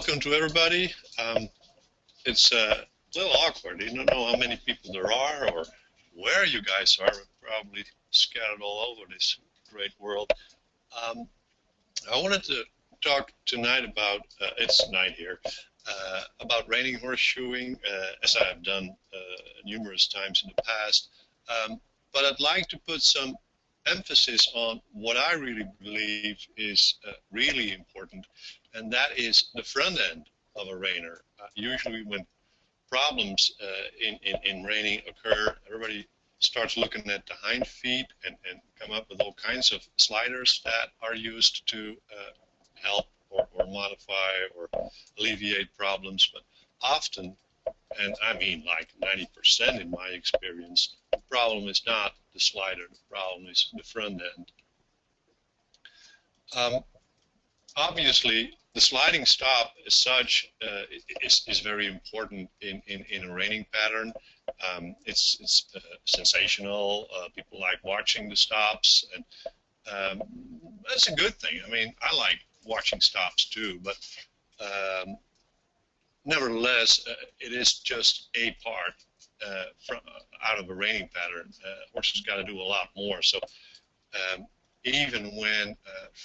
welcome to everybody. It's a little awkward. You don't know how many people there are or where you guys are. We're probably scattered all over this great world. I wanted to talk tonight about, it's night here, about reining horseshoeing, as I have done numerous times in the past. But I'd like to put some emphasis on what I really believe is really important, and that is the front end of a reiner. Usually when problems in reining occur, everybody starts looking at the hind feet and come up with all kinds of sliders that are used to help or modify or alleviate problems. But often, and I mean like 90% in my experience, the problem is not the slider, the problem is the front end. Obviously, the sliding stop as such is very important in a reining pattern. It's sensational. People like watching the stops, and that's a good thing. I mean, I like watching stops too, but nevertheless, it is just a part out of a reining pattern. Horses got to do a lot more. So even when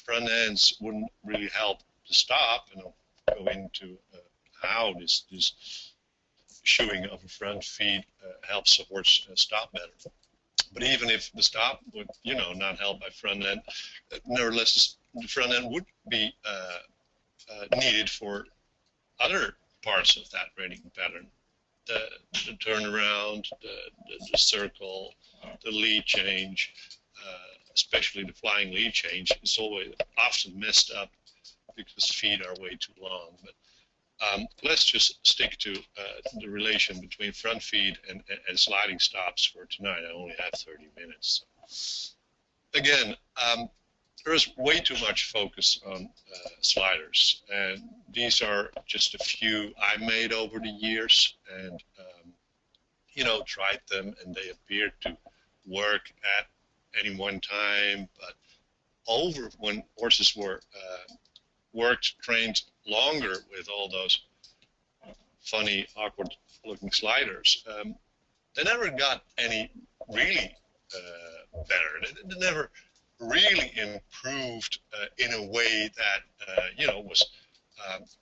front ends wouldn't really help to stop, and I'll go into how this shoeing of a front feet helps a horse stop better. But even if the stop would, not help by front end, nevertheless, the front end would be needed for other parts of that reining pattern. The turnaround, the circle, the lead change, especially the flying lead change, is always often messed up because feet are way too long. But let's just stick to the relation between front feet and sliding stops for tonight. I only have 30 minutes. So. Again, there's way too much focus on sliders, and these are just a few I made over the years, and tried them, and they appeared to work at any one time. But when horses were trained longer with all those funny, awkward-looking sliders, they never got any really better. They never really improved in a way that was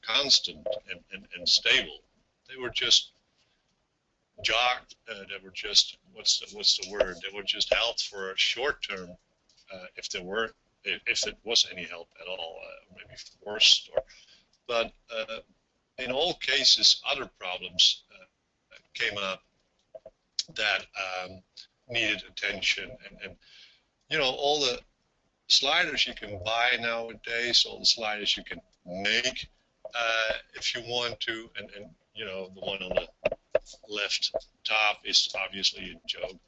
constant and stable. They were just jogged. They were just what's the word? They were just helped for a short term, if it was any help at all, maybe forced. But in all cases, other problems came up that needed attention, and all the sliders you can buy nowadays, all the sliders you can make if you want to, and the one on the left top is obviously a joke.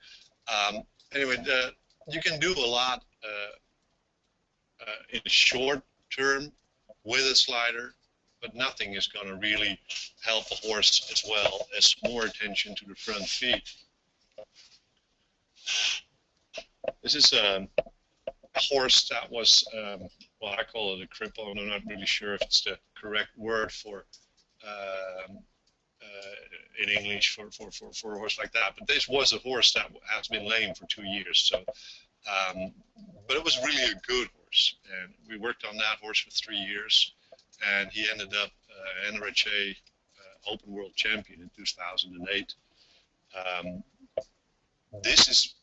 Anyway, you can do a lot in the short term with a slider, but nothing is going to really help a horse as well as more attention to the front feet. This is a horse that was, well, I call it a cripple, and I'm not really sure if it's the correct word for in English for a horse like that. But this was a horse that has been lame for 2 years. So, but it was really a good horse, and we worked on that horse for 3 years, and he ended up NRHA Open World Champion in 2008. This is,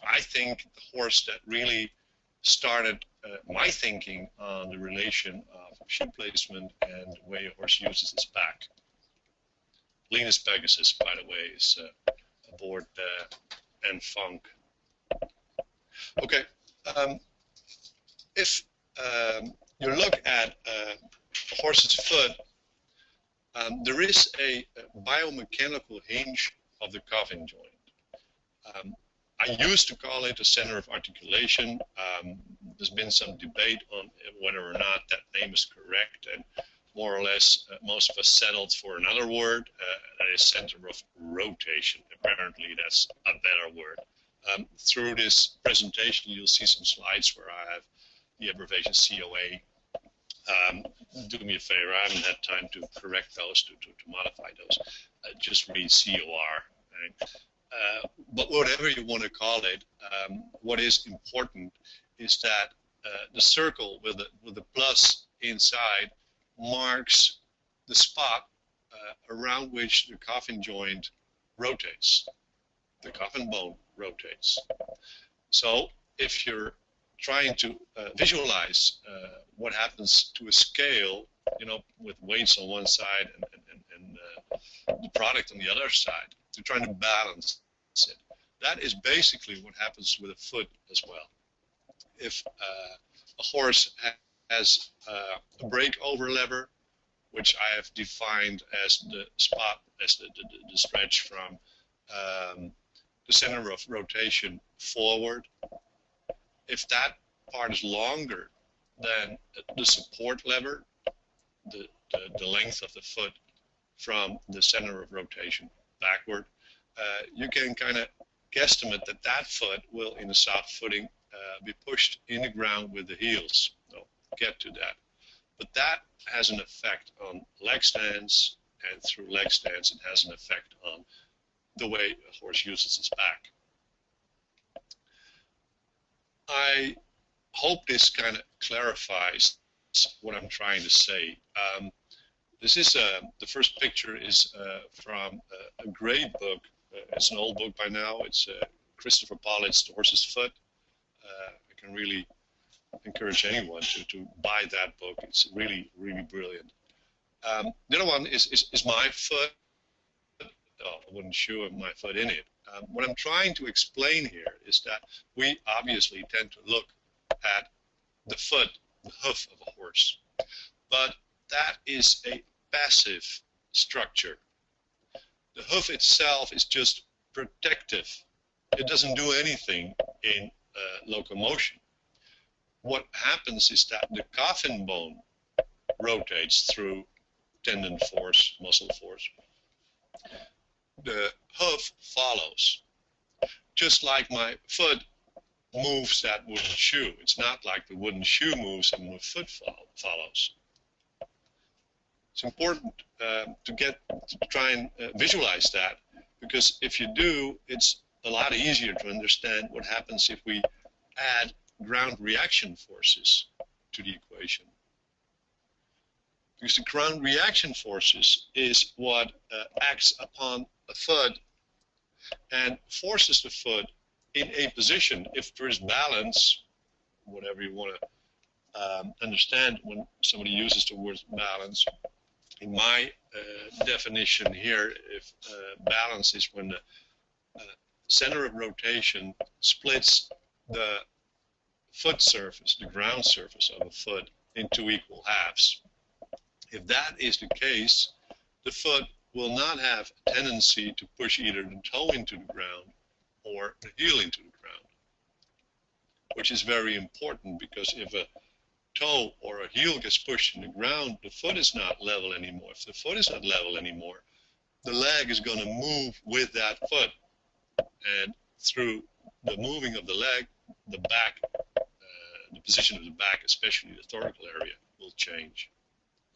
I think, the horse that really started my thinking on the relation of shoe placement and the way a horse uses his back. Linus Pegasus, by the way, is aboard and Funk. Okay, if you look at a horse's foot, there is a biomechanical hinge of the cuffing joint. I used to call it a center of articulation. There's been some debate on whether or not that name is correct, and more or less most of us settled for another word, that is center of rotation. Apparently that's a better word. Through this presentation you'll see some slides where I have the abbreviation COA. Do me a favor, I haven't had time to correct those, to modify those. Just read COR. Right? But whatever you want to call it, what is important is that the circle with the plus inside marks the spot around which the coffin joint rotates. The coffin bone rotates. So if you're trying to visualize what happens to a scale, you know, with weights on one side and the product on the other side, you're trying to balance it. That is basically what happens with a foot as well. If a horse has a breakover lever, which I have defined as the spot, as the stretch from the center of rotation forward, if that part is longer than the support lever, the length of the foot from the center of rotation backward, you can kind of guesstimate that that foot will, in a soft footing, be pushed in the ground with the heels. So get to that. But that has an effect on leg stance, and through leg stance it has an effect on the way a horse uses its back. I hope this kind of clarifies what I'm trying to say. This is the first picture is from a great book. It's an old book by now. It's Christopher Pollitt's The Horse's Foot. I can really encourage anyone to buy that book. It's really, really brilliant. The other one is my foot. Oh, I wouldn't shoe my foot in it. What I'm trying to explain here is that we obviously tend to look at the foot, the hoof of a horse, but that is a passive structure. The hoof itself is just protective. It doesn't do anything in locomotion. What happens is that the coffin bone rotates through tendon force, muscle force. The hoof follows. Just like my foot moves that wooden shoe. It's not like the wooden shoe moves and my foot follows. It's important to try and visualize that, because if you do, it's a lot easier to understand what happens if we add ground reaction forces to the equation. Because the ground reaction forces is what acts upon a foot and forces the foot in a position. If there is balance, whatever you want to understand when somebody uses the word balance, in my definition here, if balance is when the center of rotation splits the foot surface, the ground surface of a foot, into equal halves. If that is the case, the foot will not have a tendency to push either the toe into the ground or the heel into the ground, which is very important, because if a toe or a heel gets pushed in the ground, the foot is not level anymore. If the foot is not level anymore, the leg is going to move with that foot, and through the moving of the leg, the back, the position of the back, especially the thoracic area, will change.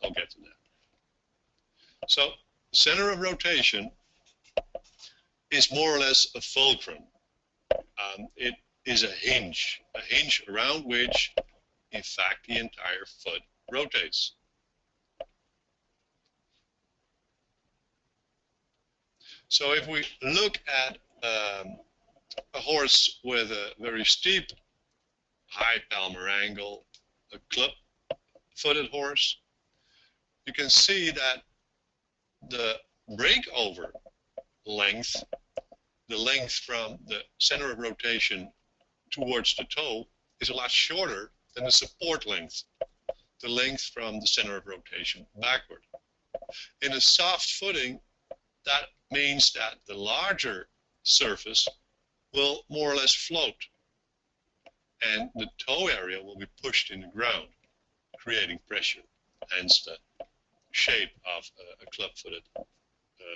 I'll get to that. So the center of rotation is more or less a fulcrum. It is a hinge around which, in fact, the entire foot rotates. So if we look at a horse with a very steep, high palmar angle, a club-footed horse, you can see that the breakover length, the length from the center of rotation towards the toe, is a lot shorter than the support length, the length from the center of rotation backward. In a soft footing, that means that the larger surface will more or less float, and the toe area will be pushed in the ground, creating pressure, hence the shape of a club-footed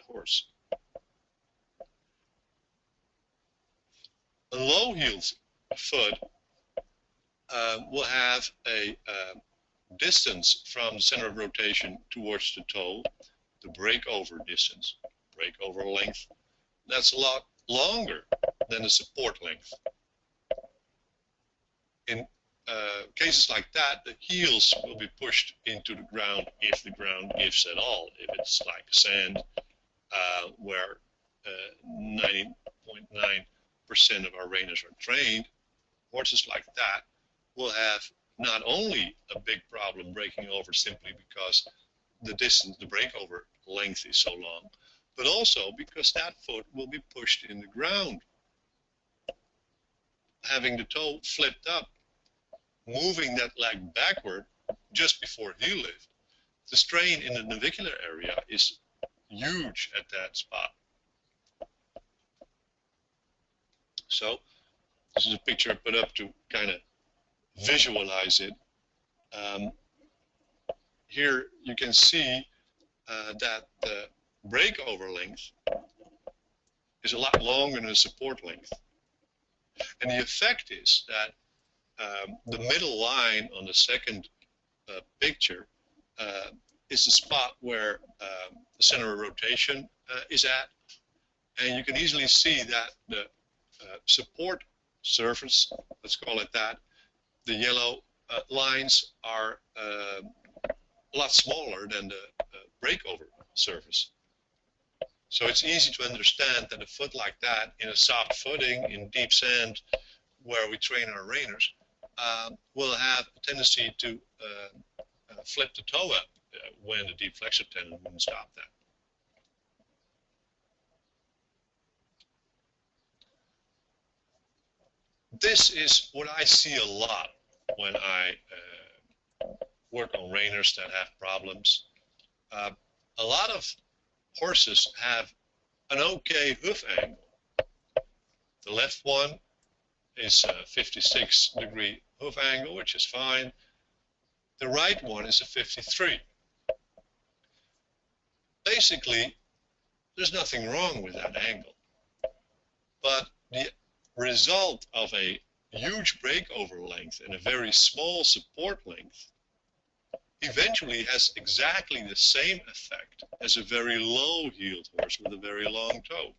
horse. A low-heeled foot will have a distance from the center of rotation towards the toe, the breakover distance, breakover length, that's a lot longer than the support length. In cases like that, the heels will be pushed into the ground if the ground gives at all. If it's like sand, where 90.9% of our reiners are trained, horses like that will have not only a big problem breaking over simply because the distance, the breakover length is so long, but also because that foot will be pushed in the ground. Having the toe flipped up, moving that leg backward just before heel lift, the strain in the navicular area is huge at that spot. So this is a picture I put up to kind of visualize it. Here you can see that the breakover length is a lot longer than the support length. And the effect is that the middle line on the second picture is the spot where the center of rotation is at. And you can easily see that the support surface, let's call it that, the yellow lines are a lot smaller than the breakover surface. So it's easy to understand that a foot like that in a soft footing in deep sand where we train our reiners will have a tendency to flip the toe up when the deep flexor tendon wouldn't stop that. This is what I see a lot when I work on reiners that have problems. A lot of horses have an okay hoof angle. The left one is a 56-degree hoof angle, which is fine. The right one is a 53. Basically, there's nothing wrong with that angle. But the result of a huge breakover length and a very small support length eventually has exactly the same effect as a very low-heeled horse with a very long toe.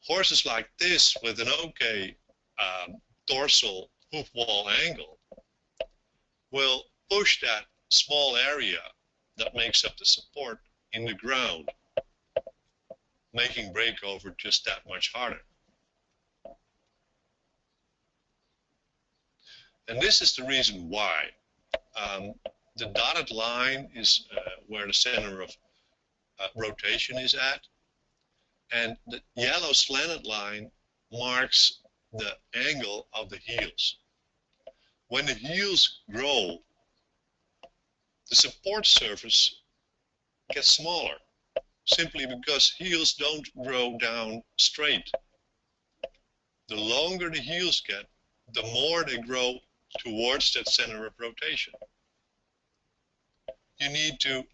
Horses like this with an okay dorsal hoof wall angle will push that small area that makes up the support in the ground, making breakover just that much harder. And this is the reason why. The dotted line is where the center of rotation is at, and the yellow slanted line marks the angle of the heels. When the heels grow, the support surface gets smaller, simply because heels don't grow down straight. The longer the heels get, the more they grow towards that center of rotation. You need to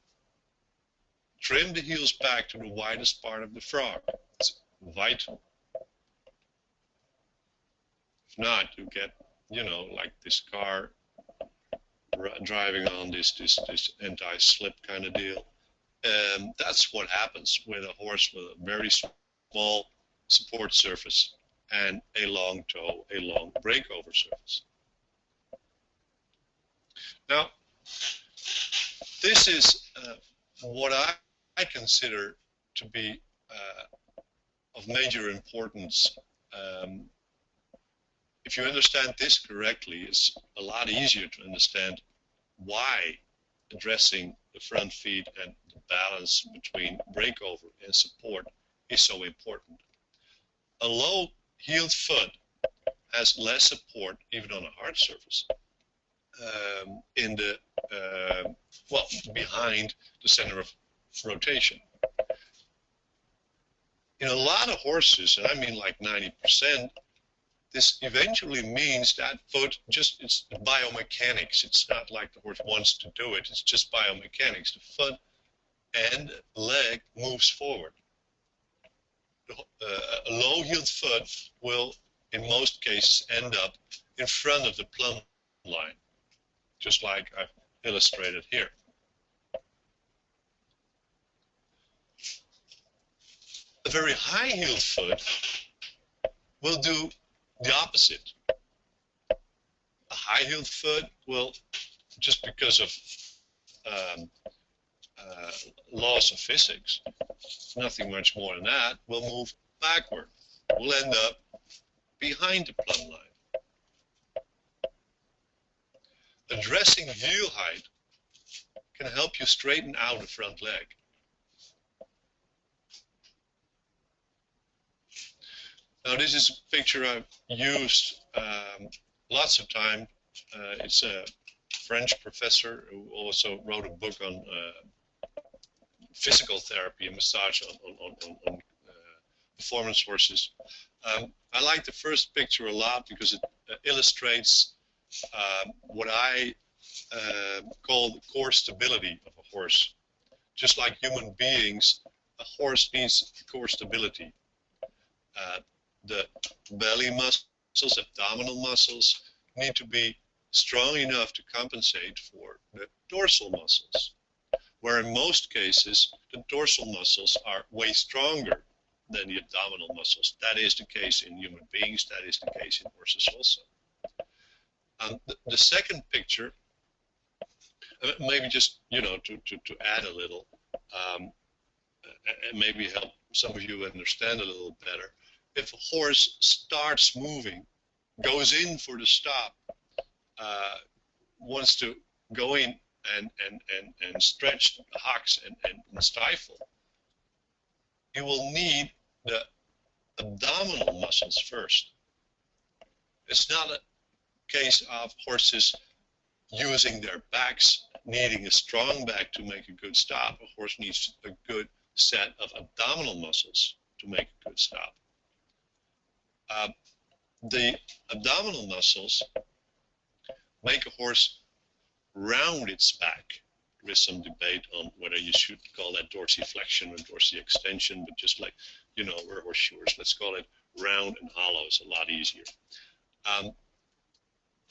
trim the heels back to the widest part of the frog. It's vital. If not, you get, you know, like this car driving on this anti-slip kind of deal. That's what happens with a horse with a very small support surface and a long toe, a long breakover surface. Now, this is what I consider to be of major importance. If you understand this correctly, it's a lot easier to understand why addressing the front feet and the balance between breakover and support is so important. A low-heeled foot has less support, even on a hard surface, in the well, behind the center of rotation. In a lot of horses, and I mean like 90%, this eventually means that foot just, it's biomechanics. It's not like the horse wants to do it, it's just biomechanics. The foot and leg moves forward. A low-heeled foot will, in most cases, end up in front of the plumb line. just like I've illustrated here. A very high-heeled foot will do the opposite. A high-heeled foot will, just because of laws of physics, nothing much more than that, will move backward. We'll end up behind the plumb line. Addressing heel height can help you straighten out the front leg. Now this is a picture I've used lots of time. It's a French professor who also wrote a book on physical therapy and massage on performance horses. I like the first picture a lot because it illustrates what I call the core stability of a horse. Just like human beings, a horse needs core stability. The belly muscles, abdominal muscles, need to be strong enough to compensate for the dorsal muscles, where in most cases the dorsal muscles are way stronger than the abdominal muscles. That is the case in human beings, that is the case in horses also. The second picture, maybe just, you know, to add a little, and maybe help some of you understand a little better. If a horse starts moving, goes in for the stop, wants to go in and stretch the hocks and stifle, you will need the abdominal muscles first. It's not a case of horses using their backs, needing a strong back to make a good stop. A horse needs a good set of abdominal muscles to make a good stop. The abdominal muscles make a horse round its back. There is some debate on whether you should call that dorsiflexion or dorsiflexion, but just like, you know, we're horseshoers, let's call it round and hollow. It's a lot easier.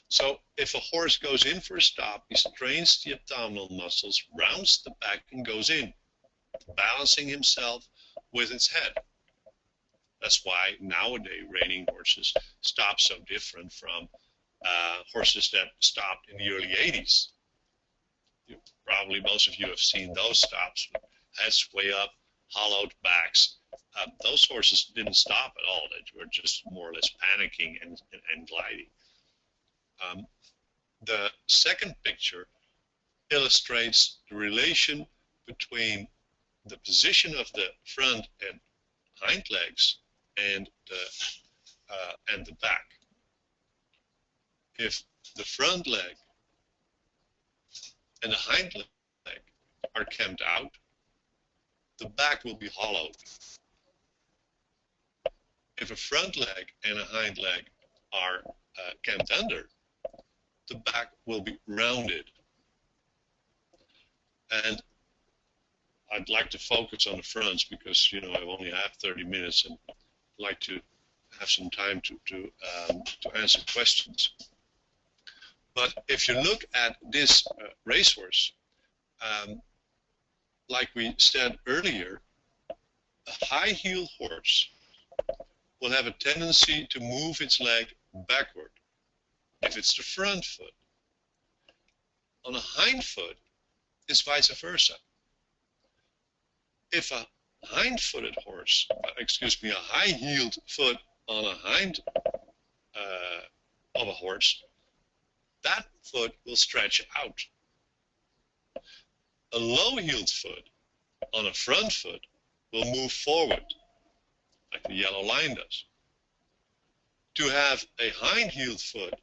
So if a horse goes in for a stop, he strains the abdominal muscles, rounds the back, and goes in, balancing himself with its head. That's why nowadays reining horses stop so different from horses that stopped in the early 80s. Probably most of you have seen those stops with heads way up, hollowed backs. Those horses didn't stop at all. They were just more or less panicking and gliding. The second picture illustrates the relation between the position of the front and hind legs and the back. If the front leg and the hind leg are camped out, the back will be hollowed. If a front leg and a hind leg are camped under, the back will be rounded. And I'd like to focus on the fronts because, you know, I only have 30 minutes and I'd like to have some time to answer questions. But if you look at this racehorse, like we said earlier, a high-heeled horse will have a tendency to move its leg backward if it's the front foot. On a hind foot, it's vice versa. If a hind-footed horse, a high-heeled foot on a hind of a horse, that foot will stretch out. A low-heeled foot on a front foot will move forward, like the yellow line does. To have a hind-heeled foot,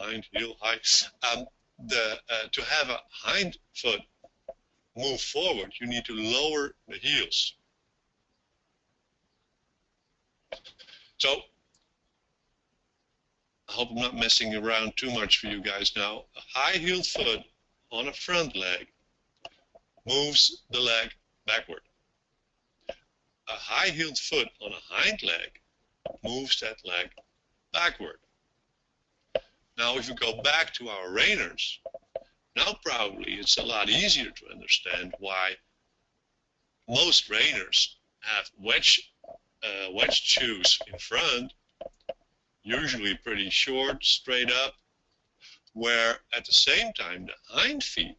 hind-heel, to have a hind foot move forward, you need to lower the heels. So, I hope I'm not messing around too much for you guys now. A high-heeled foot on a front leg moves the leg backward. A high-heeled foot on a hind leg moves that leg backward. Now, if we go back to our Reiners, now probably it's a lot easier to understand why most Reiners have wedged shoes in front, usually pretty short, straight up, where at the same time the hind feet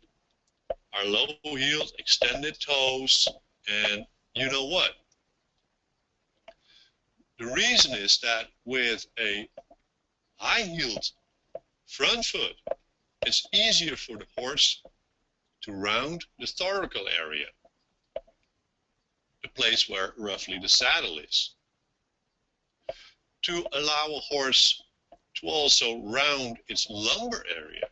are low-heeled, extended toes, and you know what? The reason is that with a high-heeled front foot, it's easier for the horse to round the thoracal area, the place where roughly the saddle is, to allow a horse to also round its lumbar area,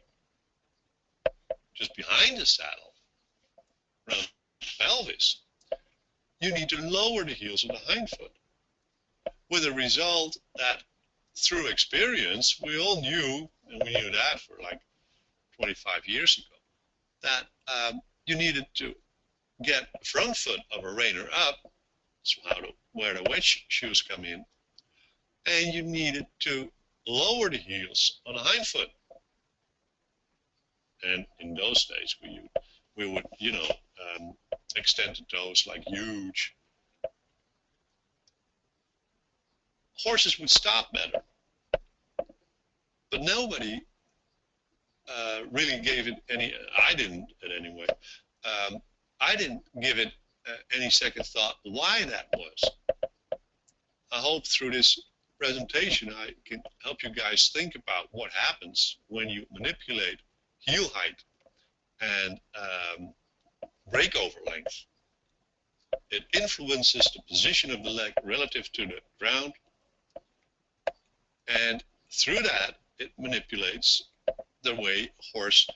just behind the saddle, around the pelvis. You need to lower the heels of the hind foot, with a result that through experience we all knew, and we knew that for like 25 years ago, that you needed to get the front foot of a reiner up, so where the wedge shoes come in, and you needed to lower the heels on the hind foot. And in those days we would extend the toes like huge. Horses would stop better, but nobody really gave it any. I didn't, anyway. I didn't give it any second thought why that was. I hope through this presentation I can help you guys think about what happens when you manipulate heel height and breakover length. It influences the position of the leg relative to the ground, and through that it manipulates the way a horse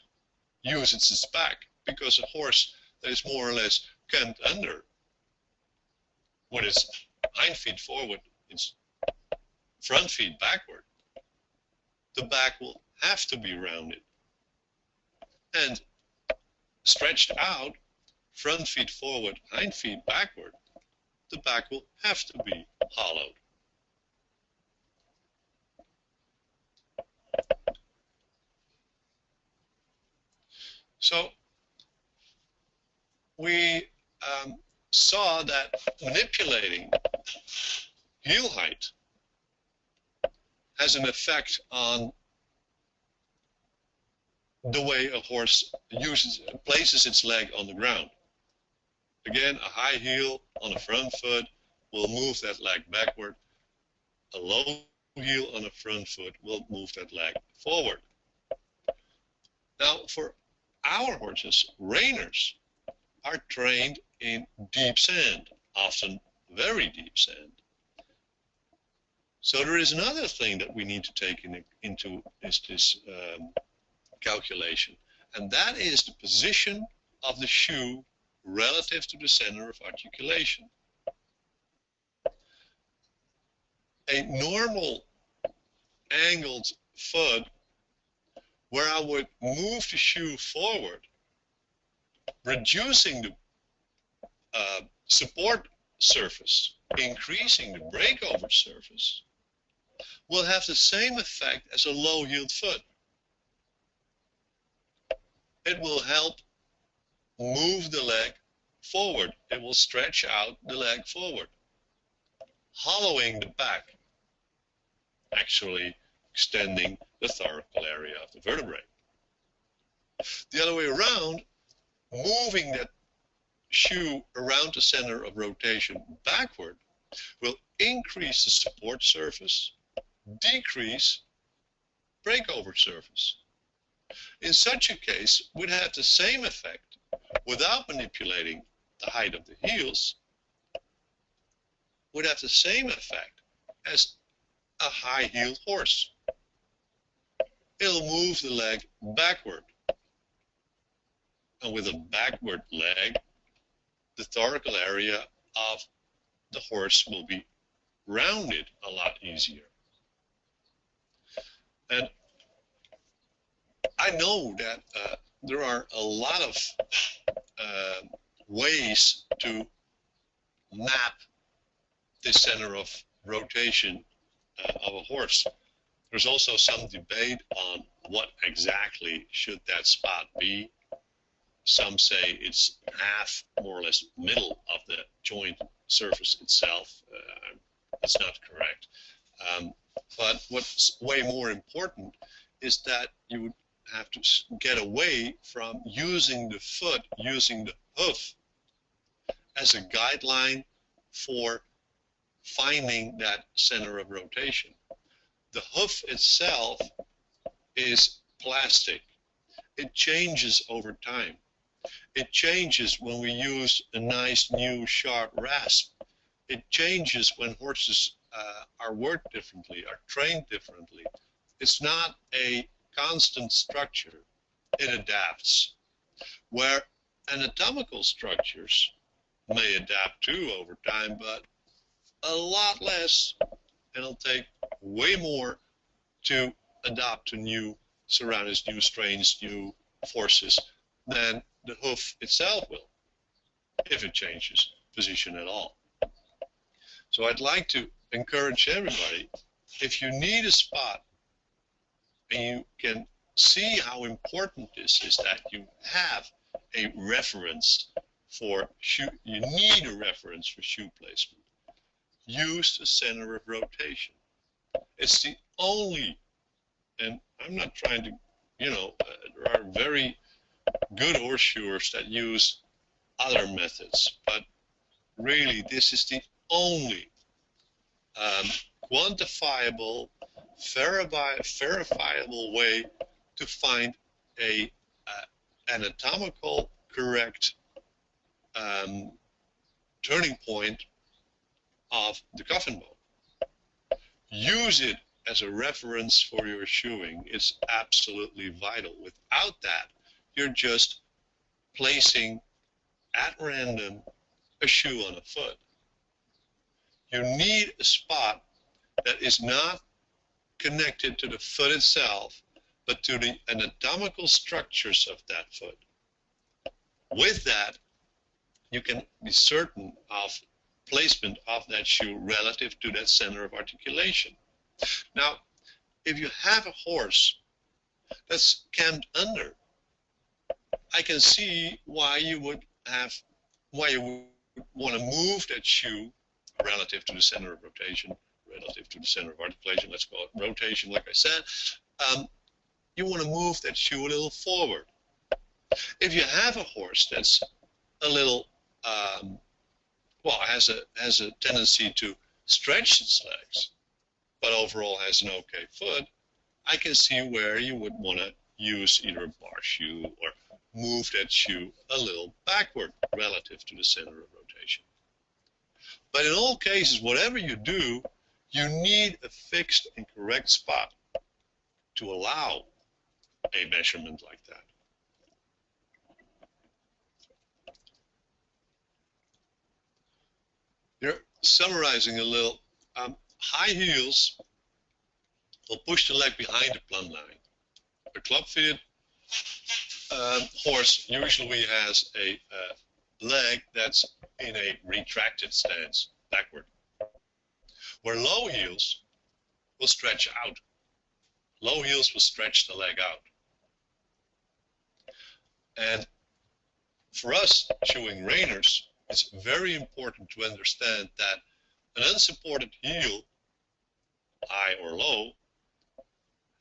uses its back, because a horse that is more or less camped under with its hind feet forward, its front feet backward, the back will have to be rounded. And stretched out, front feet forward, hind feet backward, the back will have to be hollowed. So we saw that manipulating heel height has an effect on the way a horse places its leg on the ground. Again, a high heel on the front foot will move that leg backward. A low heel on the front foot will move that leg forward. Now, for our horses, Reiners are trained in deep sand, often very deep sand. So there is another thing that we need to take into this calculation, and that is the position of the shoe relative to the center of articulation. A normal angled foot, where I would move the shoe forward, reducing the support surface, increasing the breakover surface, will have the same effect as a low-heeled foot. It will help move the leg forward. It will stretch out the leg forward, hollowing the back, actually extending the thoracal area of the vertebrae. The other way around, moving that shoe around the center of rotation backward will increase the support surface, decrease breakover surface. In such a case, we'd have the same effect without manipulating the height of the heels, would have the same effect as a high-heeled horse. It'll move the leg backward. And with a backward leg, the thoracal area of the horse will be rounded a lot easier. And I know that there are a lot of ways to map the center of rotation of a horse. There's also some debate on what exactly should that spot be. Some say it's half, more or less, middle of the joint surface itself. That's not correct. But what's way more important is that you would have to get away from using the foot, using the hoof as a guideline for finding that center of rotation. The hoof itself is plastic. It changes over time. It changes when we use a nice new sharp rasp. It changes when horses are worked differently, are trained differently. It's not a constant structure. It adapts. Where anatomical structures may adapt too over time, but a lot less, and it'll take way more to adapt to new surroundings, new strains, new forces than the hoof itself will, if it changes position at all. So I'd like to encourage everybody, if you need a spot and you can see how important this is, that you have a reference for shoe, you need a reference for shoe placement. Use the center of rotation. It's the only, and I'm not trying to, there are very good horseshoers that use other methods, but really this is the only quantifiable, verifiable way to find a anatomical correct turning point of the coffin bone. Use it as a reference for your shoeing. It's absolutely vital. Without that, you're just placing at random a shoe on a foot. You need a spot that is not connected to the foot itself, but to the anatomical structures of that foot. With that, you can be certain of placement of that shoe relative to that center of articulation. Now, if you have a horse that's camped under, I can see why you would want to move that shoe relative to the center of rotation, relative to the center of articulation. Let's call it rotation, like I said. You want to move that shoe a little forward. If you have a horse that's a little, has a tendency to stretch its legs, but overall has an okay foot, I can see where you would want to use either a bar shoe or move that shoe a little backward relative to the center of rotation. But in all cases, whatever you do, you need a fixed and correct spot to allow a measurement like that. You're summarizing a little. High heels will push the leg behind the plumb line. A club-fitted horse usually has a leg that's in a retracted stance, backward, where low heels will stretch out. Low heels will stretch the leg out. And for us shoeing Reiners, it's very important to understand that an unsupported heel, high or low,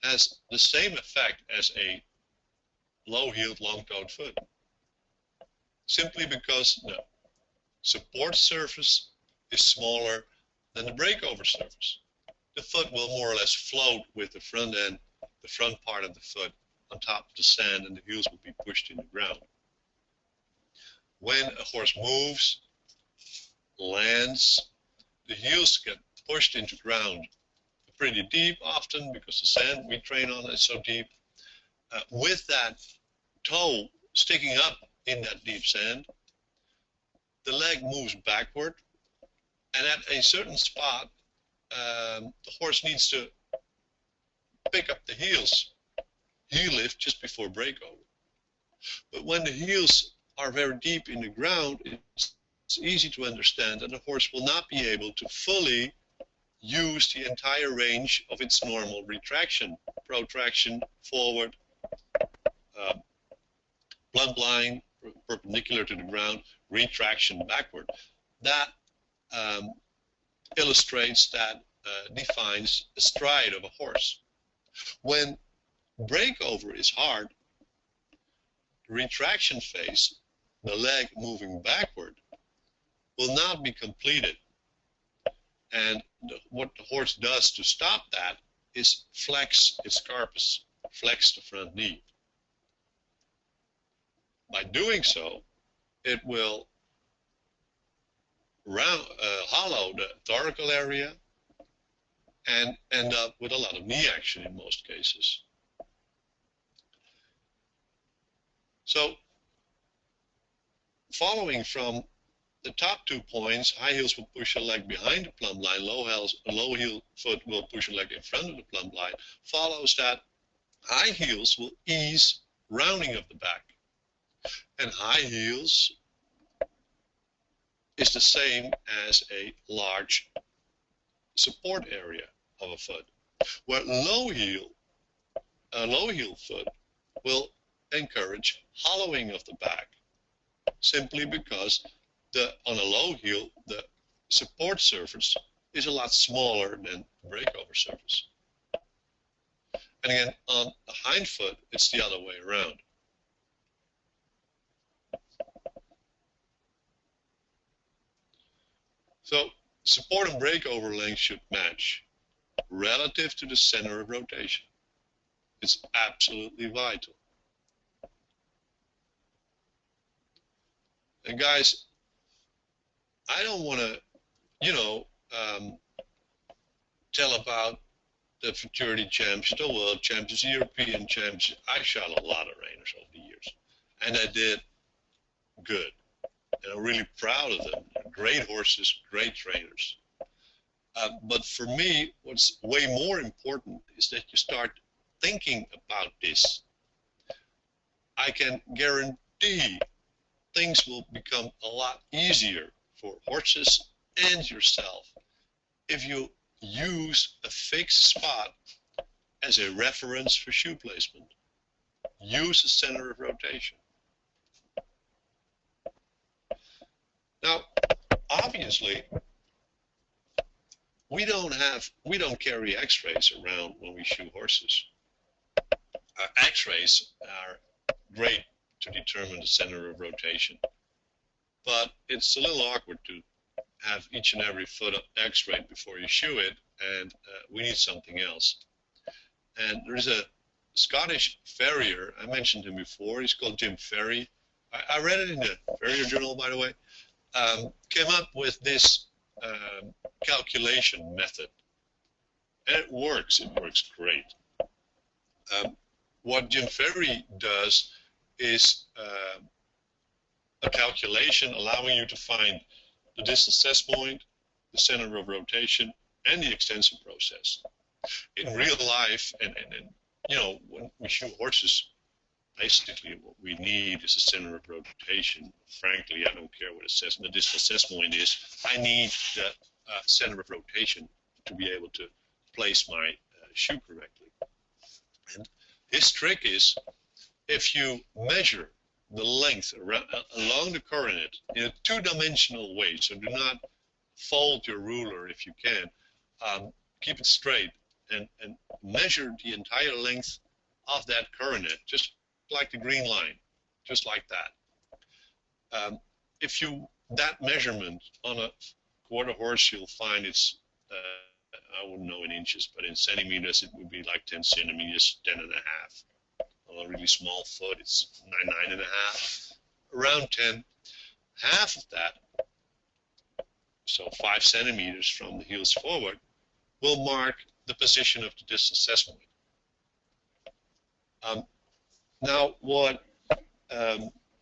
has the same effect as a low-heeled, long-toed foot. Simply because the support surface is smaller than the breakover surface. The foot will more or less float with the front end, the front part of the foot, on top of the sand, and the heels will be pushed in the ground. When a horse moves, lands, the heels get pushed into ground pretty deep often because the sand we train on is so deep. With that toe sticking up in that deep sand, the leg moves backward, and at a certain spot, the horse needs to pick up the heels, heel lift just before breakover. But when the heels are very deep in the ground, it's easy to understand that the horse will not be able to fully use the entire range of its normal retraction, protraction forward, plumb line perpendicular to the ground, retraction backward. That illustrates, that defines a stride of a horse. When breakover is hard, the retraction phase, the leg moving backward, will not be completed. And what the horse does to stop that is flex its carpus, flex the front knee. By doing so, it will hollow the thoracic area and end up with a lot of knee action in most cases. So, following from the top 2 points, high heels will push a leg behind the plumb line, low heel foot will push a leg in front of the plumb line, follows that high heels will ease rounding of the back. And high heels is the same as a large support area of a foot, where low heel foot will encourage hollowing of the back, simply because on a low heel, the support surface is a lot smaller than the breakover surface. And again, on the hind foot, it's the other way around. So support and breakover length should match relative to the center of rotation. It's absolutely vital. And guys, I don't want to, tell about the futurity champions, the world champions, European champions. I shot a lot of Reiners over the years, and I did good. And I'm really proud of them. They're great horses, great trainers. But for me, what's way more important is that you start thinking about this. I can guarantee things will become a lot easier for horses and yourself if you use a fixed spot as a reference for shoe placement. Use the center of rotation. Now, obviously, we don't carry x-rays around when we shoe horses. X-rays are great to determine the center of rotation, but it's a little awkward to have each and every foot x-rayed before you shoe it, and we need something else. And there's a Scottish farrier, I mentioned him before, he's called Jim Ferry. I read it in the Farrier Journal, by the way. Came up with this calculation method, and it works great. What Jim Ferry does is a calculation allowing you to find the distance test point, the center of rotation, and the extension process. In real life, and when we shoe horses, basically what we need is a center of rotation. Frankly, I don't care what it says. The distance test point is, I need the center of rotation to be able to place my shoe correctly. And his trick is, if you measure the length along the coronet in a two-dimensional way, so do not fold your ruler if you can, keep it straight and measure the entire length of that coronet, just like the green line, just like that. If that measurement on a quarter horse, you'll find it's, I wouldn't know in inches, but in centimeters it would be like 10 centimeters, 10 and a half. On a really small foot, it's 9 and a half, around 10. Half of that, so 5 centimeters from the heels forward, will mark the position of the distance test point. Now, what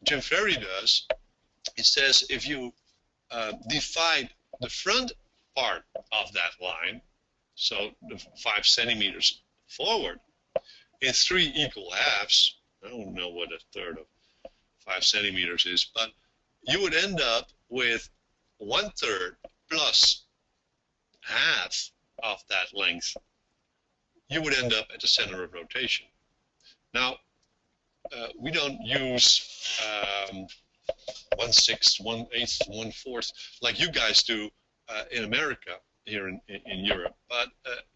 Jim Ferry does, it says if you divide the front part of that line, so the 5 centimeters forward, in 3 equal halves, I don't know what a third of 5 centimeters is, but you would end up with 1/3 plus half of that length, you would end up at the center of rotation. Now, we don't use 1/6, 1/8, 1/4 like you guys do in America here in Europe. But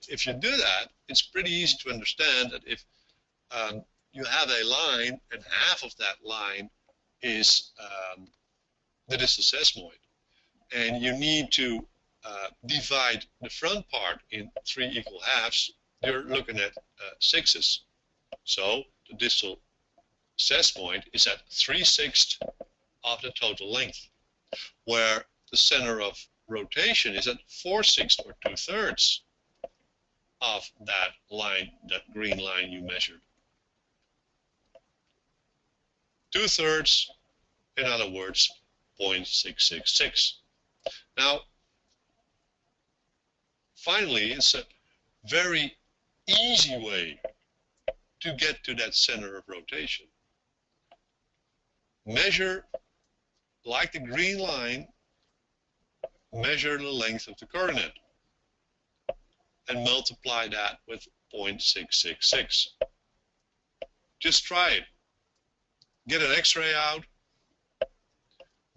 if you do that, it's pretty easy to understand that if you have a line and half of that line is the distal sesamoid, and you need to divide the front part in 3 equal halves, you're looking at 6s. So the distal sesamoid is at 3/6 of the total length, where the center of rotation is at 4/6 or 2/3 of that line, that green line you measured. 2/3, in other words, 0.666. Now, finally, it's a very easy way to get to that center of rotation. Measure, like the green line, measure the length of the coronet and multiply that with 0.666. Just try it. Get an X-ray out,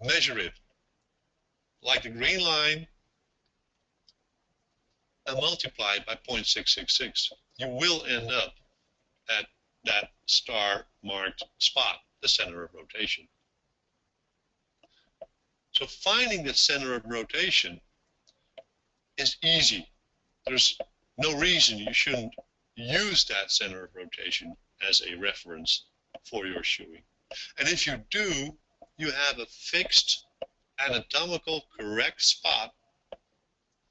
measure it like the green line, and multiply it by 0.666. You will end up at that star-marked spot, the center of rotation. So finding the center of rotation is easy. There's no reason you shouldn't use that center of rotation as a reference for your shoeing. And if you do, you have a fixed, anatomical, correct spot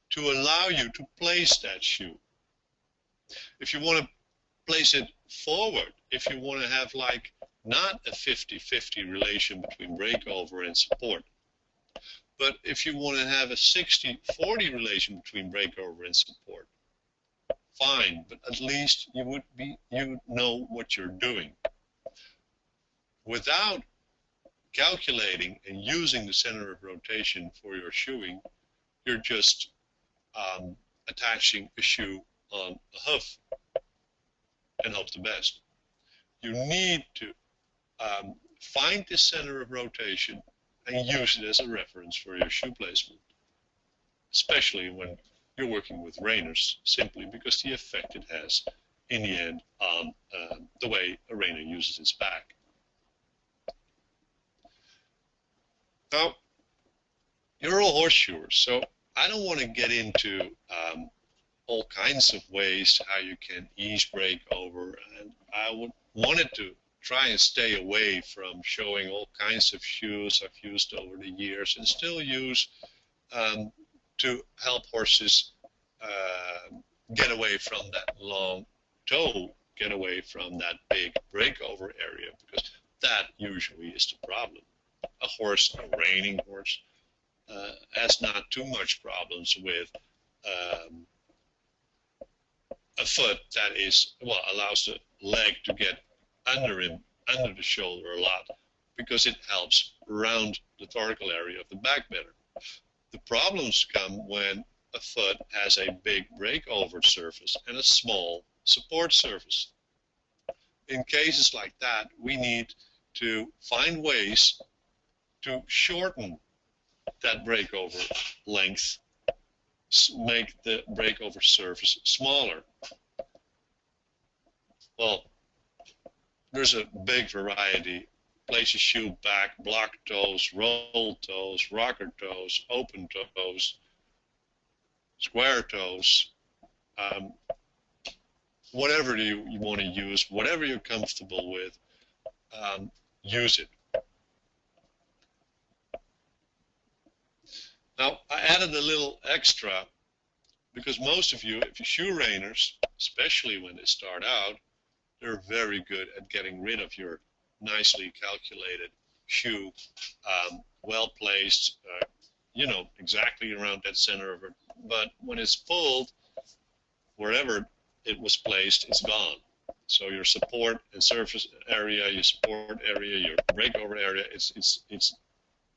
to allow you to place that shoe. If you want to place it forward, if you want to have like not a 50-50 relation between breakover and support, but if you want to have a 60-40 relation between breakover and support, fine, but at least you know what you're doing. Without calculating and using the center of rotation for your shoeing, you're just attaching a shoe on a hoof and hope the best. You need to find the center of rotation and use it as a reference for your shoe placement, especially when you're working with Reiners, simply because the effect it has in the end on the way a Reiner uses its back. Now, you're all horseshoers, so I don't want to get into all kinds of ways how you can ease breakover, and I wanted to try and stay away from showing all kinds of shoes I've used over the years and still use to help horses get away from that long toe, get away from that big breakover area, because that usually is the problem. A horse, a reining horse, has not too much problems with a foot that is, well, allows the leg to get under him, under the shoulder a lot, because it helps round the thoracic area of the back better. The problems come when a foot has a big breakover surface and a small support surface. In cases like that, we need to find ways to shorten that breakover length, make the breakover surface smaller. Well, there's a big variety. Place a shoe back, block toes, roll toes, rocker toes, open toes, square toes, whatever you want to use, whatever you're comfortable with, use it. Now, I added a little extra because most of you, if you shoe Reiners, especially when they start out, they're very good at getting rid of your nicely calculated shoe, well placed, you know, exactly around that center of it. But when it's pulled, wherever it was placed, it's gone. So your support and surface area, your support area, your breakover area, it's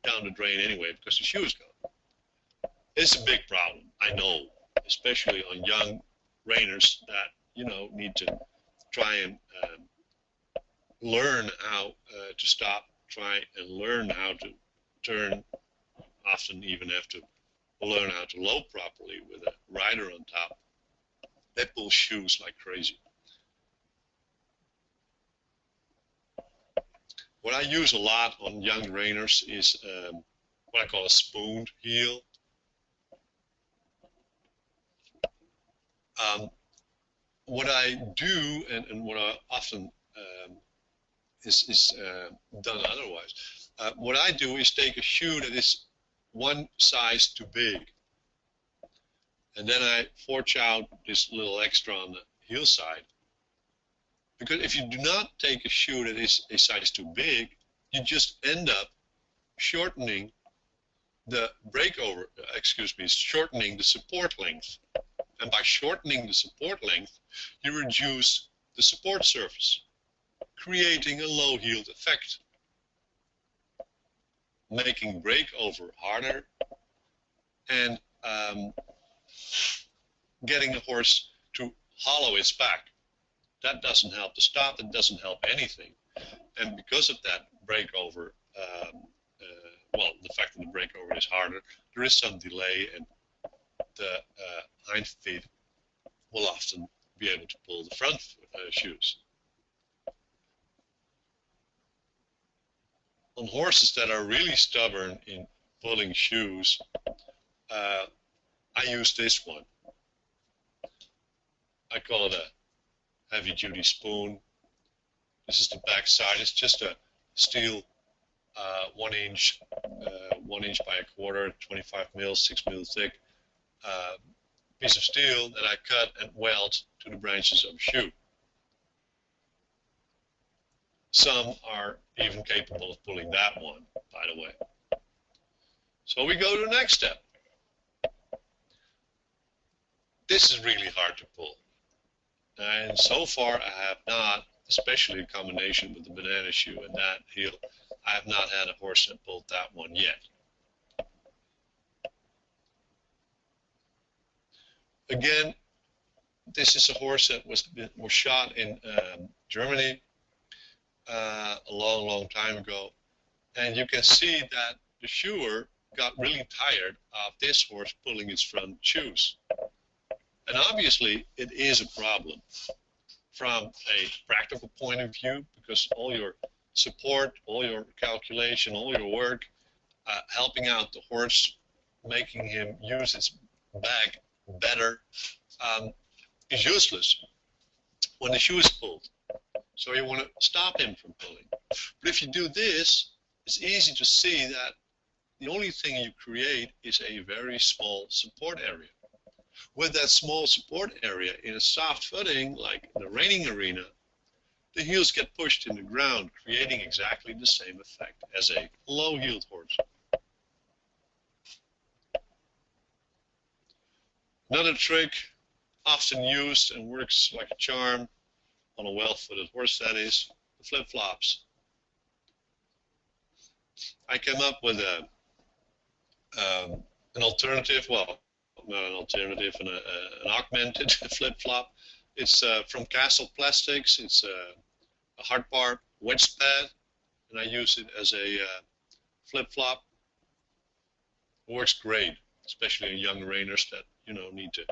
down the drain anyway because the shoe is gone. It's a big problem, I know, especially on young Reiners that, you know, need to try and learn how to stop, try and learn how to turn, often even have to learn how to load properly with a rider on top. They pull shoes like crazy. What I use a lot on young Reiners is what I call a spooned heel. What I do, and what I often is done otherwise, what I do is take a shoe that is one size too big, and then I forge out this little extra on the heel side. Because if you do not take a shoe that is a size too big, you just end up shortening the breakover, shortening the support length. And by shortening the support length, you reduce the support surface, creating a low-heeled effect, making breakover harder and getting the horse to hollow its back. That doesn't help the stop, it doesn't help anything. And because of that breakover, well, the fact that the breakover is harder, there is some delay, and the hind feet will often be able to pull the front shoes. On horses that are really stubborn in pulling shoes, I use this one. I call it a heavy-duty spoon. This is the back side. It's just a steel 1 inch by a quarter, 25 mil, 6 mil thick piece of steel that I cut and weld to the branches of a shoe. Some are even capable of pulling that one, by the way. So we go to the next step. This is really hard to pull. And so far I have not, especially in combination with the banana shoe and that heel, I have not had a horse that pulled that one yet. Again, this is a horse that was shot in Germany a long time ago, and you can see that the shoer got really tired of this horse pulling its front shoes. And obviously it is a problem from a practical point of view, because all your support, all your calculation, all your work, helping out the horse, making him use its back better, is useless when the shoe is pulled. So you want to stop him from pulling. But if you do this, it's easy to see that the only thing you create is a very small support area. With that small support area in a soft footing, like the reining arena, the heels get pushed in the ground, creating exactly the same effect as a low-heeled horse. Another trick often used and works like a charm on a well-footed horse, that is the flip-flops. I came up with an alternative, well, not an alternative, an augmented flip-flop. It's from Castle Plastics. It's a hard bar wedge pad, and I use it as a flip-flop. It works great, especially in young reiners that, you know, need to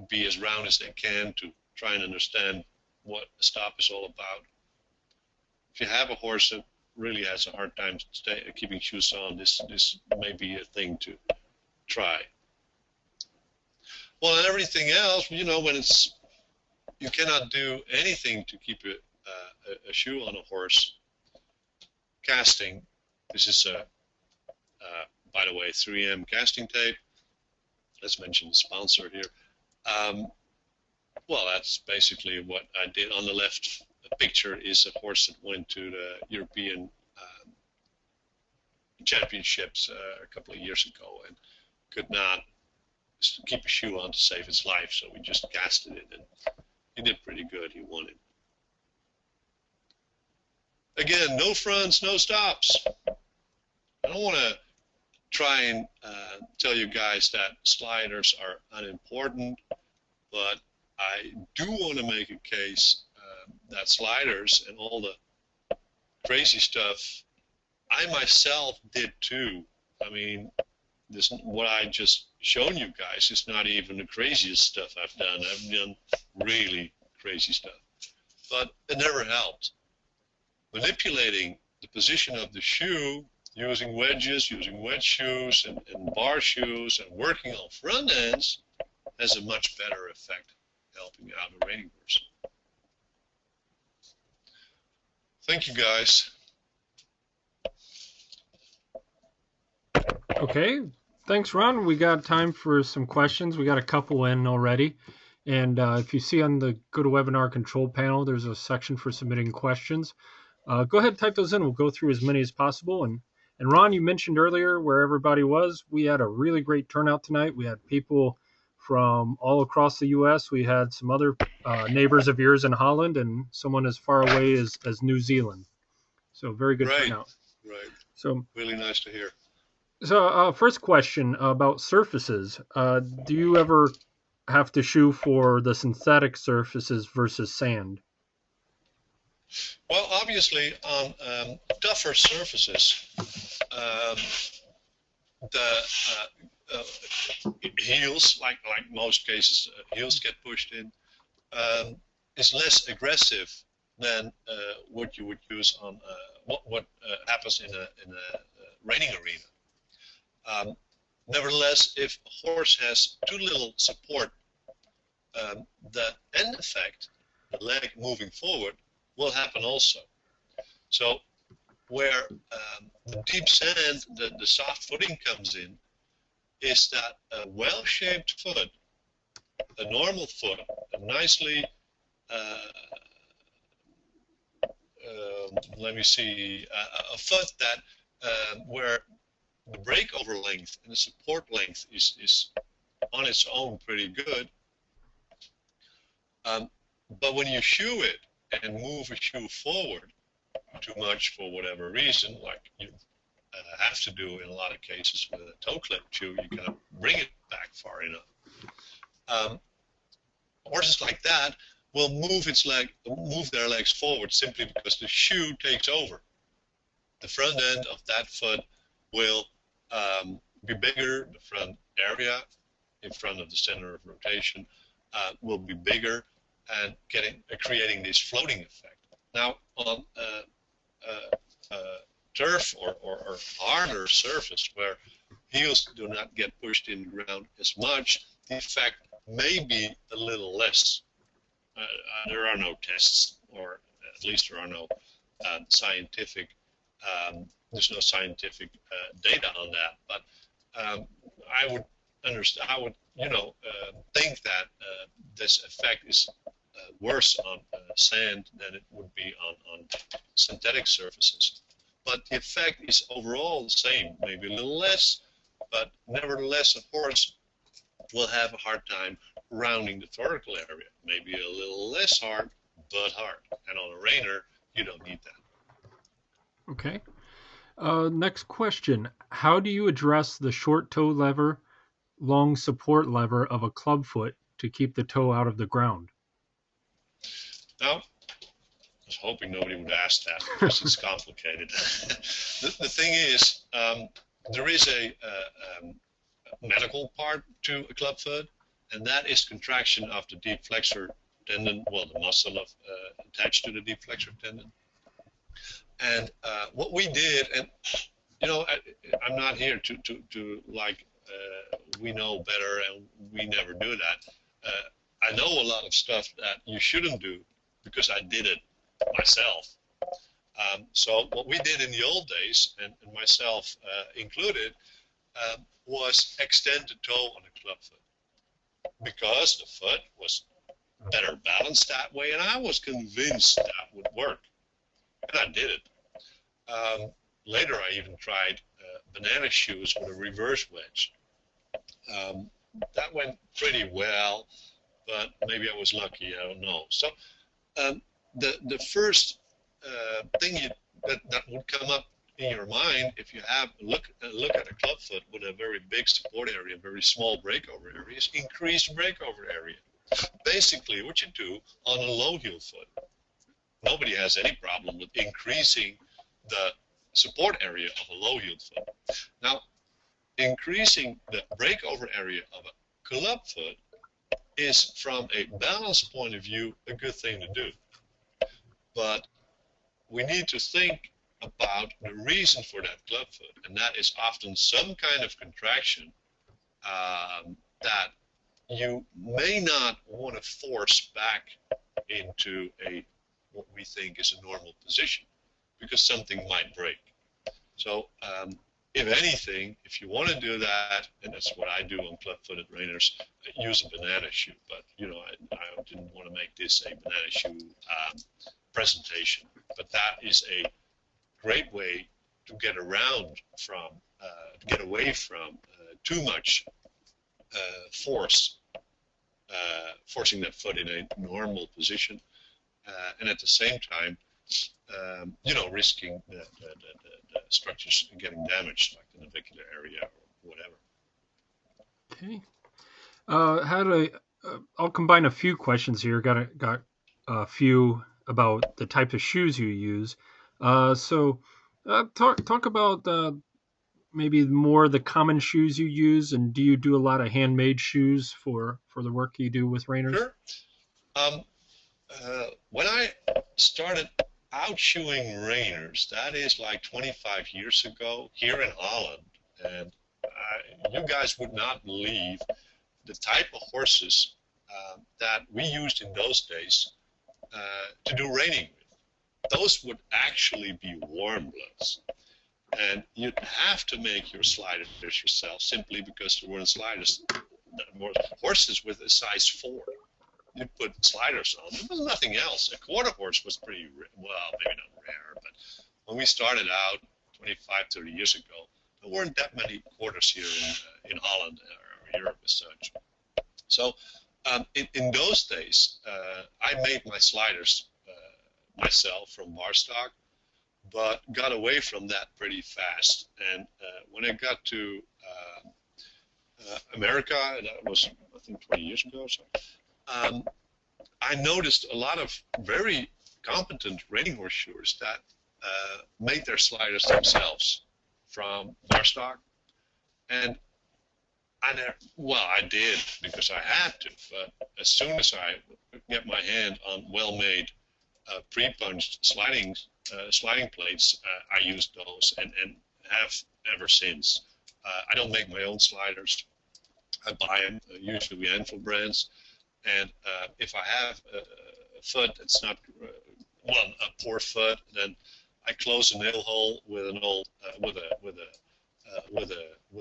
be as round as they can to try and understand what a stop is all about. If you have a horse that really has a hard time keeping shoes on, this may be a thing to try. Well, and everything else, you know, when it's, you cannot do anything to keep a shoe on a horse. Casting, this is by the way, 3M casting tape. Let's mention the sponsor here. Well, that's basically what I did. On the left picture is a horse that went to the European Championships a couple of years ago and could not keep a shoe on to save its life, so we just casted it, and he did pretty good. He won it. Again, no fronts, no stops. I don't want to try and tell you guys that sliders are unimportant, but I do want to make a case that sliders and all the crazy stuff I myself did too. I mean, this what I just shown you guys is not even the craziest stuff I've done. I've done really crazy stuff, but it never helped. Manipulating the position of the shoe using wedges, using wedge shoes and bar shoes, and working on front ends has a much better effect helping out a reining horse. Thank you, guys. Okay, thanks, Ron. We got time for some questions. We got a couple in already. And if you see on the GoToWebinar control panel, there's a section for submitting questions. Go ahead and type those in. We'll go through as many as possible. And Ron, you mentioned earlier where everybody was. We had a really great turnout tonight. We had people from all across the U.S. We had some other neighbors of yours in Holland and someone as far away as New Zealand. So very good turnout. Right. So really nice to hear. So first question about surfaces. Do you ever have to shoe for the synthetic surfaces versus sand? Well, obviously on tougher surfaces, the heels, like most cases, heels get pushed in, is less aggressive than what you would use on what happens in a reining arena. Nevertheless, if a horse has too little support, the end effect, the leg moving forward, will happen also. So where the deep sand, the soft footing comes in, is that a well-shaped foot, a normal foot, a nicely, let me see, a foot that where the breakover length and the support length is on its own pretty good. But when you shoe it and move a shoe forward too much for whatever reason, like you have to do in a lot of cases with a toe clip shoe, you gotta bring it back far enough. Horses like that will move their legs forward simply because the shoe takes over. The front end of that foot will be bigger. The front area in front of the center of rotation will be bigger, and creating this floating effect. Now on turf or harder surface where heels do not get pushed in the ground as much, the effect may be a little less. There are no tests, or at least there are no scientific. There's no scientific data on that, but I would understand. I would, think that this effect is worse on sand than it would be on synthetic surfaces. But the effect is overall the same, maybe a little less, but nevertheless, a horse will have a hard time rounding the thoracic area. Maybe a little less hard, but hard. And on a reiner, you don't need that. Okay. Next question. How do you address the short toe lever, long support lever of a club foot to keep the toe out of the ground? Now, I was hoping nobody would ask that because it's complicated. The thing is, there is a medical part to a club foot, and that is contraction of the deep flexor tendon, well, the muscle attached to the deep flexor tendon. And what we did, and I'm not here to like we know better and we never do that. I know a lot of stuff that you shouldn't do because I did it myself. So what we did in the old days, and myself included, was extend the toe on the club foot because the foot was better balanced that way, and I was convinced that would work, and I did it. Later, I even tried banana shoes with a reverse wedge. That went pretty well, but maybe I was lucky. I don't know. So the first thing that would come up in your mind, if you have look at a club foot with a very big support area, very small breakover area, is increase breakover area. Basically, what you do on a low heel foot, nobody has any problem with increasing the support area of a low heel foot. Now, increasing the breakover area of a club foot is, from a balance point of view, a good thing to do. But we need to think about the reason for that club foot, and that is often some kind of contraction that you may not want to force back into what we think is a normal position, because something might break. So if anything, if you want to do that, and that's what I do on club-footed Reiners, use a banana shoe. But you know, I didn't want to make this a banana shoe presentation. But that is a great way to get around from, to get away from too much forcing that foot in a normal position, and at the same time, you know, risking the structures getting damaged, like the navicular area or whatever. Okay. I'll combine a few questions here. Got a few about the type of shoes you use. Talk about maybe more the common shoes you use, and do you do a lot of handmade shoes for the work you do with Reiners? Sure. When I started out shoeing Reiners, that is like 25 years ago, here in Holland, and you guys would not believe the type of horses that we used in those days to do reining with. Those would actually be warm bloods. And you'd have to make your sliders yourself, simply because there weren't sliders. There were horses with a size 4. You'd put sliders on. There was nothing else. A quarter horse was pretty, well, maybe not rare, but when we started out 25, 30 years ago, there weren't that many quarters here in Holland or Europe as such. So in those days, I made my sliders myself from bar stock, but got away from that pretty fast. And when I got to America, that was, I think, 20 years ago or so, I noticed a lot of very competent reining horse shoers that made their sliders themselves from bar stock. And I did because I had to, but as soon as I get my hand on well-made pre-punched sliding plates, I used those and have ever since. I don't make my own sliders. I buy them, usually Anvil brands. And if I have a foot that's not, a poor foot, then I close a nail hole with an old, with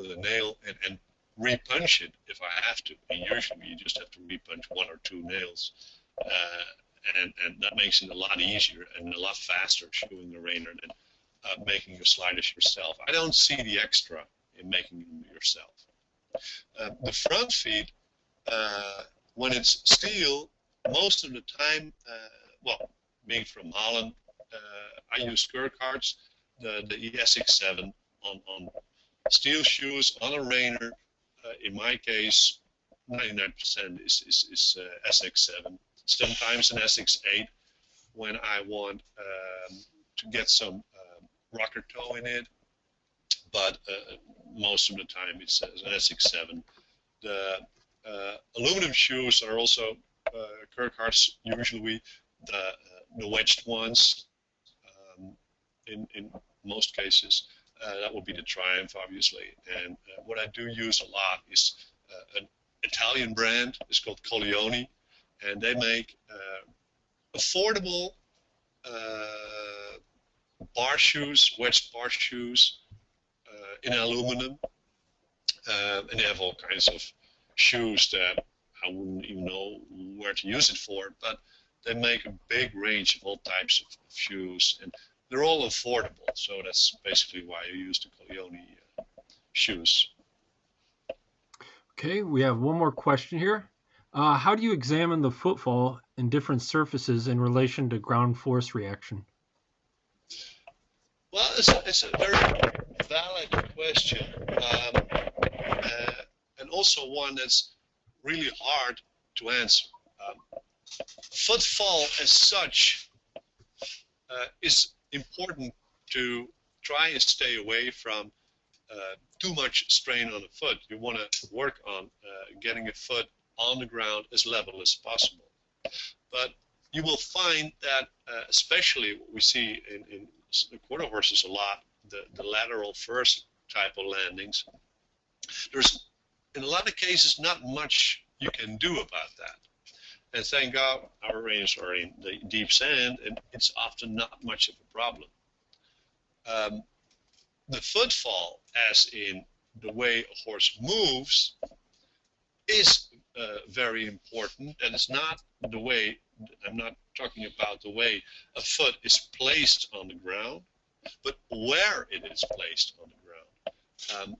a nail and repunch it if I have to. And usually you just have to repunch 1 or 2 nails. And that makes it a lot easier and a lot faster shoeing the Reiner than making your sliders yourself. I don't see the extra in making them yourself. The front feet, when it's steel, most of the time, being from Holland, I use Curcards, the ESX7 on steel shoes, on a Reiner. In my case, 99% is SX7. Sometimes an SX8 when I want to get some rocker toe in it, but most of the time it's an SX7. The aluminum shoes are also Curcards, usually the wedged ones in most cases. That would be the Triumph, obviously. And what I do use a lot is an Italian brand. It's called Coronary. And they make affordable bar shoes, wedged bar shoes in aluminum. And they have all kinds of shoes that I wouldn't even know where to use it for, but they make a big range of all types of shoes, and they're all affordable. So that's basically why I use the Coleoni shoes. Okay, we have one more question here. How do you examine the footfall in different surfaces in relation to ground force reaction? Well, it's a very valid question, and also one that's really hard to answer. Footfall as such is important to try and stay away from too much strain on the foot. You want to work on getting a foot on the ground as level as possible. But you will find that, especially what we see in the quarter horses a lot, the lateral first type of landings, there's in a lot of cases not much you can do about that. And thank God our Reiners are in the deep sand, and it's often not much of a problem. The footfall, as in the way a horse moves, is very important, and it's not the way, I'm not talking about the way a foot is placed on the ground, but where it is placed on the ground.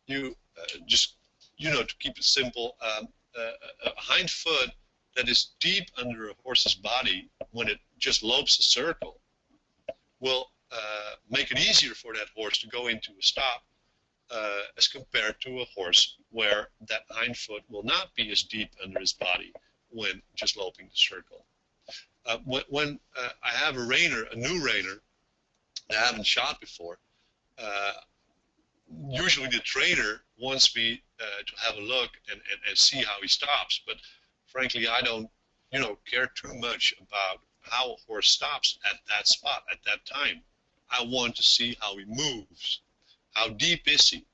To keep it simple, a hind foot that is deep under a horse's body when it just lopes a circle will make it easier for that horse to go into a stop as compared to a horse where that hind foot will not be as deep under his body when just loping the circle. When I have a new reiner that I haven't shot before, usually the trainer wants me to have a look and see how he stops, but frankly I don't care too much about how a horse stops at that spot at that time. I want to see how he moves. How deep is he?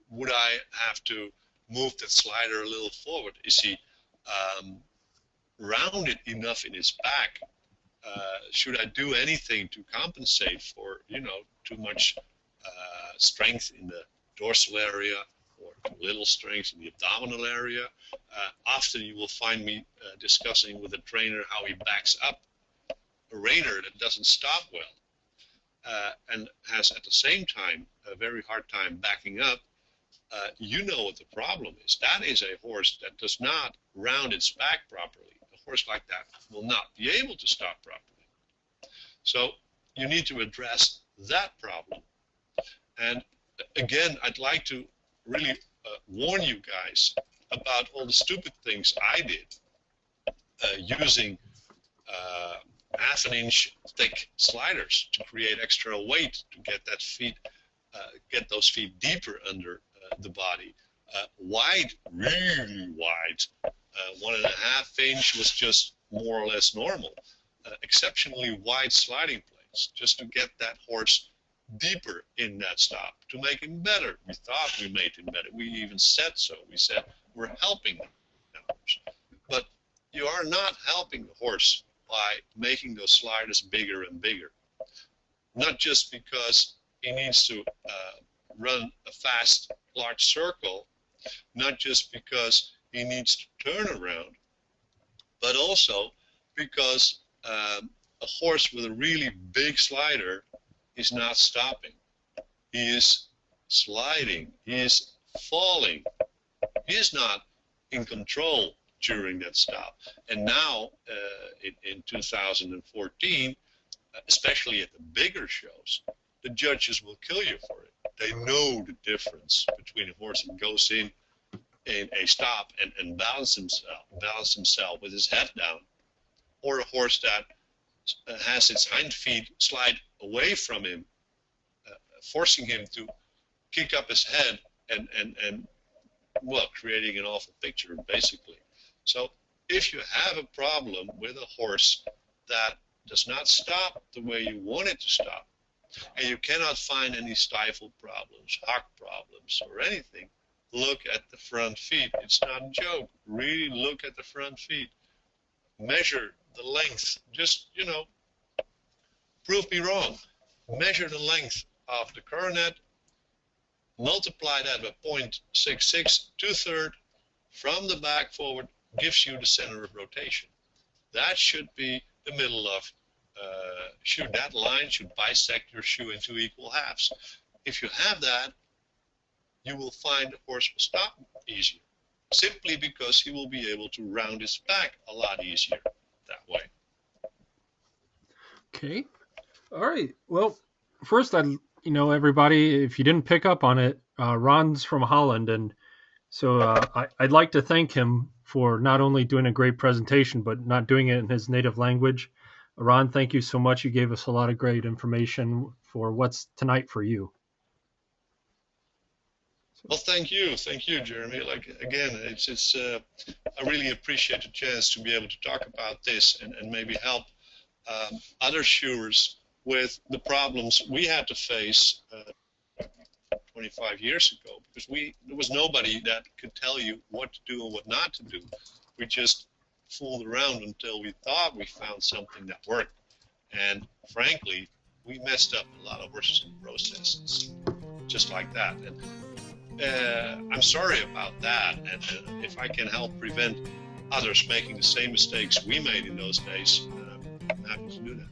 Would I have to move that slider a little forward? Is he rounded enough in his back? Should I do anything to compensate for too much strength in the dorsal area or too little strength in the abdominal area? Often you will find me discussing with a trainer how he backs up a reiner that doesn't stop well and has at the same time a very hard time backing up. You know what the problem is. That is a horse that does not round its back properly. A horse like that will not be able to stop properly. So you need to address that problem. And again, I'd like to really warn you guys about all the stupid things I did using half an inch thick sliders to create extra weight to get that get those feet deeper under the body. Wide, really wide, 1.5 inch was just more or less normal. Exceptionally wide sliding plates just to get that horse deeper in that stop, to make him better. We thought we made him better. We even said so. We said we're helping the horse. But you are not helping the horse by making those sliders bigger and bigger. Not just because he needs to run a fast, large circle, not just because he needs to turn around, but also because a horse with a really big slider is not stopping. He is sliding. He is falling. He is not in control during that stop. And now, in 2014, especially at the bigger shows, the judges will kill you for it. They know the difference between a horse that goes in a stop and balance himself with his head down, or a horse that has its hind feet slide away from him, forcing him to kick up his head and well, creating an awful picture, basically. So if you have a problem with a horse that does not stop the way you want it to stop, and you cannot find any stifle problems, hock problems, or anything, look at the front feet. It's not a joke. Really look at the front feet. Measure the length. Just, prove me wrong. Measure the length of the coronet, multiply that by 0.66, 2/3 from the back forward gives you the center of rotation. That should be the middle of shoe. That line should bisect your shoe into equal halves. If you have that, you will find the horse will stop easier, simply because he will be able to round his back a lot easier that way. Okay. All right. Well, first, everybody, if you didn't pick up on it, Ron's from Holland, and so I'd like to thank him for not only doing a great presentation, but not doing it in his native language. Ron, thank you so much. You gave us a lot of great information for what's tonight for you. Well, thank you, Jeremy. Like again, it's I really appreciate the chance to be able to talk about this and maybe help other shoers with the problems we had to face 25 years ago, because there was nobody that could tell you what to do and what not to do. We just fooled around until we thought we found something that worked, and frankly, we messed up a lot of horses and processes just like that. And I'm sorry about that, and if I can help prevent others making the same mistakes we made in those days, I'm happy to do that.